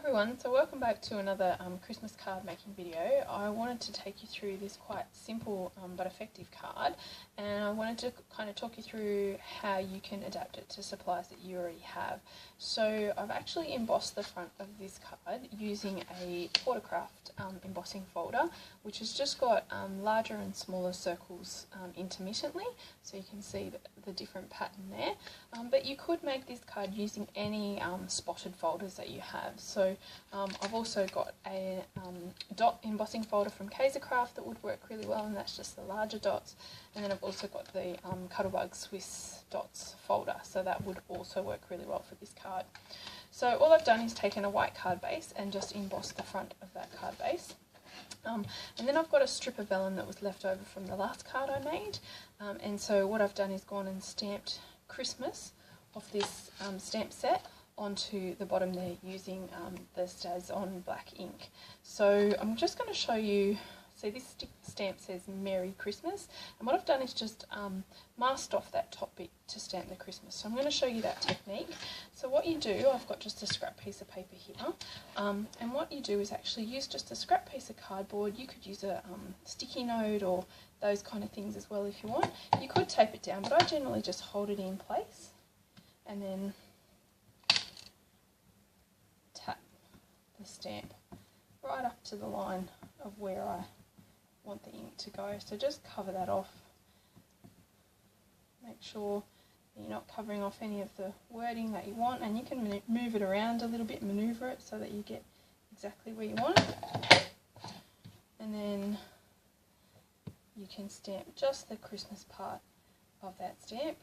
Everyone, so welcome back to another Christmas card making video. I wanted to take you through this quite simple but effective card, and I wanted to kind of talk you through how you can adapt it to supplies that you already have. So I've actually embossed the front of this card using a watercraft embossing folder, which has just got larger and smaller circles intermittently, so you can see the different pattern there. But you could make this card using any spotted folders that you have. So I've also got a dot embossing folder from Craft that would work really well, and that's just the larger dots. And then I've also got the Cuttlebug Swiss dots folder, so that would also work really well for this card. So all I've done is taken a white card base and just embossed the front of that card base. And then I've got a strip of vellum that was left over from the last card I made, and so what I've done is gone and stamped Christmas off this stamp set onto the bottom there using the StazOn black ink. So I'm just going to show you, see this stamp says Merry Christmas, and what I've done is just masked off that top bit to stamp the Christmas. So I'm going to show you that technique. So what you do, I've got just a scrap piece of paper here, and what you do is actually use just a scrap piece of cardboard. You could use a sticky note or those kind of things as well if you want. You could tape it down, but I generally just hold it in place and then tap the stamp right up to the line of where I want the ink to go. So just cover that off. Make sure you're not covering off any of the wording that you want, and you can move it around a little bit, manoeuvre it so that you get exactly where you want it. And then you can stamp just the Christmas part of that stamp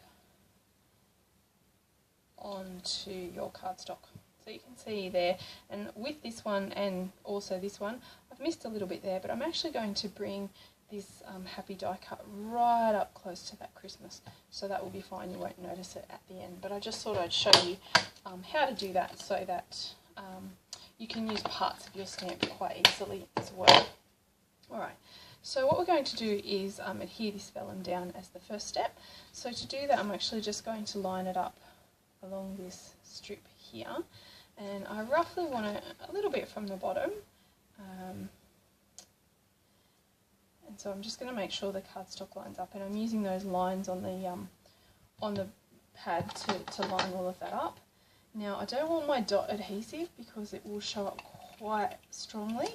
onto your cardstock. So you can see there, and with this one and also this one, I've missed a little bit there, but I'm actually going to bring this happy die cut right up close to that Christmas, so that will be fine, you won't notice it at the end. But I just thought I'd show you how to do that so that you can use parts of your stamp quite easily as well. Alright, so what we're going to do is adhere this vellum down as the first step. So to do that, I'm actually just going to line it up along this strip here, and I roughly want it a little bit from the bottom, and so I'm just going to make sure the cardstock lines up, and I'm using those lines on the pad to line all of that up. Now I don't want my dot adhesive because it will show up quite strongly,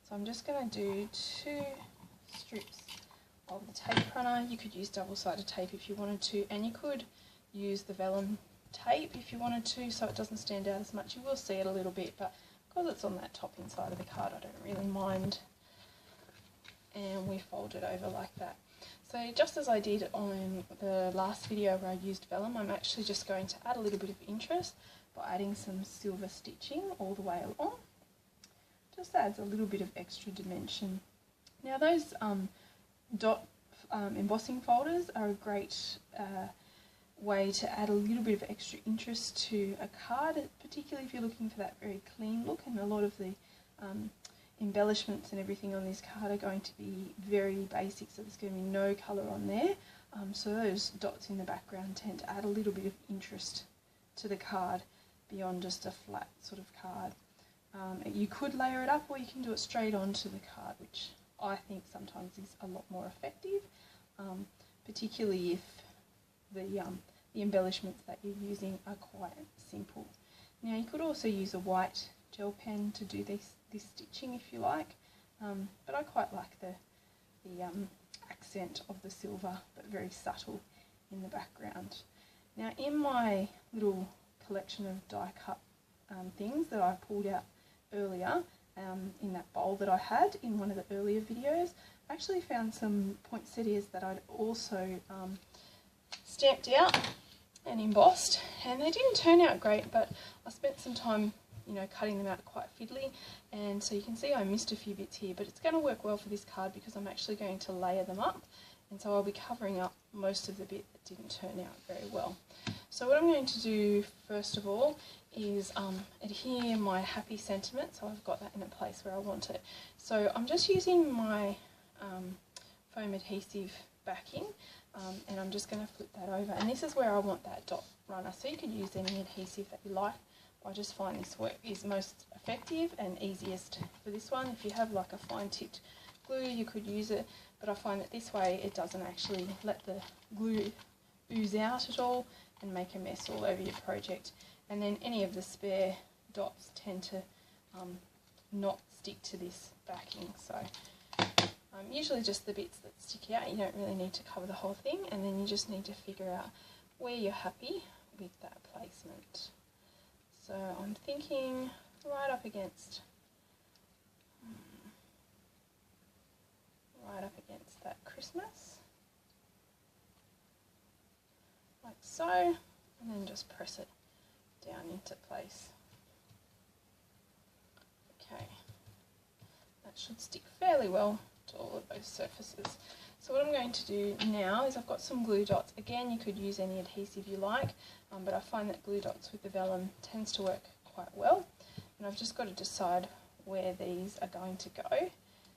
so I'm just going to do 2 strips of the tape runner. You could use double-sided tape if you wanted to, and you could use the vellum tape if you wanted to, so it doesn't stand out as much. You will see it a little bit, but because it's on that top inside of the card, I don't really mind. And we fold it over like that. So just as I did on the last video where I used vellum, I'm actually just going to add a little bit of interest by adding some silver stitching all the way along. Just adds a little bit of extra dimension. Now those dot embossing folders are a great way to add a little bit of extra interest to a card, particularly if you're looking for that very clean look, and a lot of the embellishments and everything on this card are going to be very basic, so there's going to be no colour on there, so those dots in the background tend to add a little bit of interest to the card beyond just a flat sort of card. You could layer it up, or you can do it straight onto the card, which I think sometimes is a lot more effective, particularly if the embellishments that you're using are quite simple. Now you could also use a white gel pen to do this stitching if you like, but I quite like the accent of the silver, but very subtle in the background. Now in my little collection of die cut things that I pulled out earlier in that bowl that I had in one of the earlier videos, I actually found some poinsettias that I'd also stamped out and embossed, and they didn't turn out great, but I spent some time cutting them out quite fiddly, and so you can see I missed a few bits here, but it's going to work well for this card because I'm actually going to layer them up, and so I'll be covering up most of the bit that didn't turn out very well. So what I'm going to do first of all is adhere my happy sentiment, so I've got that in a place where I want it. So I'm just using my foam adhesive backing, and I'm just going to flip that over, and this is where I want that dot runner, so you could use any adhesive that you like. I just find this work is most effective and easiest for this one. If you have like a fine tipped glue, you could use it, but I find that this way it doesn't actually let the glue ooze out at all and make a mess all over your project. And then any of the spare dots tend to not stick to this backing. So usually just the bits that stick out, you don't really need to cover the whole thing, and then you just need to figure out where you're happy with that placement. So I'm thinking right up against that Christmas, like so, and then just press it down into place. Okay, that should stick fairly well to all of those surfaces. So what I'm going to do now is I've got some glue dots. Again, you could use any adhesive you like, but I find that glue dots with the vellum tends to work quite well. And I've just got to decide where these are going to go.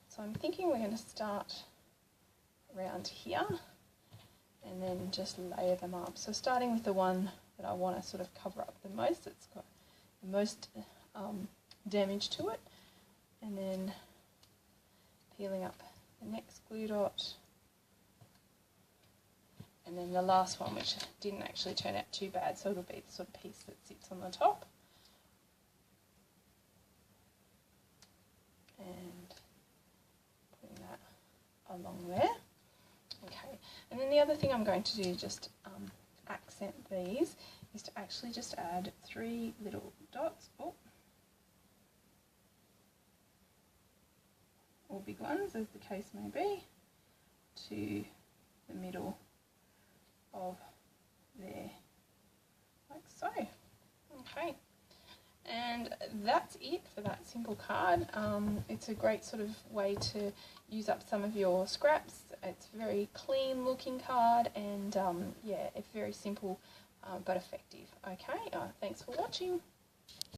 So I'm thinking we're going to start around here and then just layer them up. So starting with the one that I want to sort of cover up the most, it's got the most damage to it, and then peeling up the next glue dot, and then the last one, which didn't actually turn out too bad, so it'll be the sort of piece that sits on the top. And putting that along there. Okay, and then the other thing I'm going to do, just accent these, is to actually just add 3 little dots, or big ones as the case may be, to the middle of there, like so. Okay, and that's it for that simple card. It's a great sort of way to use up some of your scraps. It's a very clean looking card, and yeah, it's very simple but effective. Okay, thanks for watching.